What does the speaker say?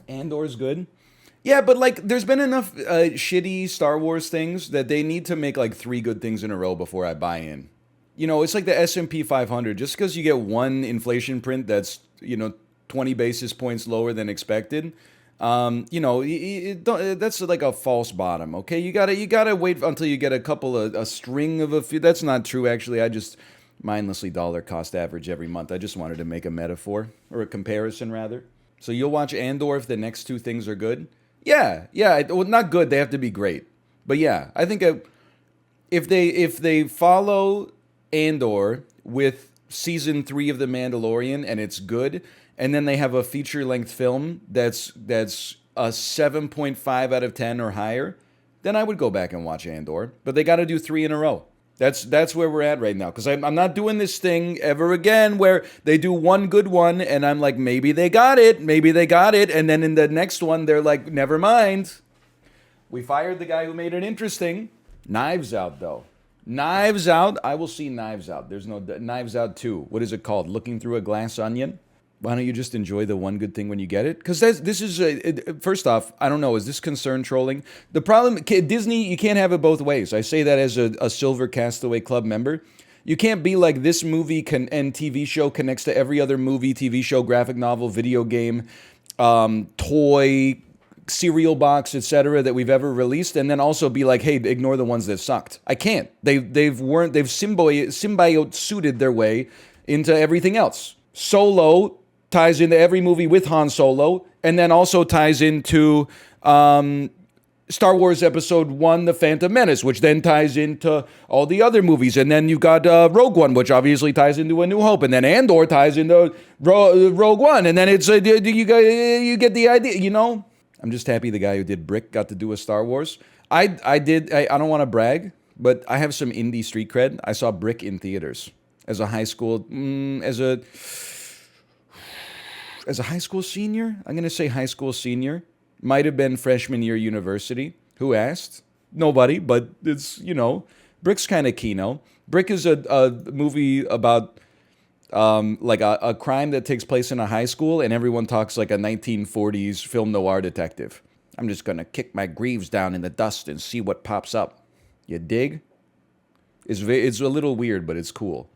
Andor's good. Yeah, but like, there's been enough shitty Star Wars things that they need to make like three good things in a row before I buy in. You know, it's like the S&P 500. Just because you get one inflation print that's 20 basis points lower than expected, that's like a false bottom. Okay, you gotta wait until you get a string of a few. That's not true actually. I just mindlessly dollar cost average every month. I just wanted to make a metaphor or a comparison rather. So you'll watch Andor if the next two things are good. Yeah, yeah. Well, not good. They have to be great. But yeah, I think if they follow Andor with season 3 of The Mandalorian and it's good, and then they have a feature length film that's a 7.5 out of 10 or higher, then I would go back and watch Andor. But they got to do three in a row. That's where we're at right now. Because I'm not doing this thing ever again where they do one good one and I'm like, maybe they got it. And then in the next one, they're like, never mind. We fired the guy who made it interesting. Knives Out, though. Knives Out, I will see Knives Out. There's no Knives Out 2. What is it called? Looking Through a Glass Onion? Why don't you just enjoy the one good thing when you get it? Because this is, first off, I don't know, is this concern trolling? The problem, Disney, you can't have it both ways. I say that as a Silver Castaway Club member. You can't be like this movie and TV show connects to every other movie, TV show, graphic novel, video game, toy, cereal box, etc. that we've ever released, and then also be like, hey, ignore the ones that sucked. I can't. They've symbiote suited their way into everything else. Solo ties into every movie with Han Solo, and then also ties into Star Wars Episode 1, The Phantom Menace, which then ties into all the other movies. And then you've got Rogue One, which obviously ties into A New Hope. And then Andor ties into Rogue One. And then it's you get the idea, you know? I'm just happy the guy who did Brick got to do a Star Wars. I don't want to brag, but I have some indie street cred. I saw Brick in theaters as a high school, as a high school senior. I'm going to say high school senior. Might have been freshman year university. Who asked? Nobody, but it's, Brick's kind of kino. Brick is a movie about like a crime that takes place in a high school, and everyone talks like a 1940s film noir detective. I'm just going to kick my greaves down in the dust and see what pops up. You dig? It's a little weird, but it's cool.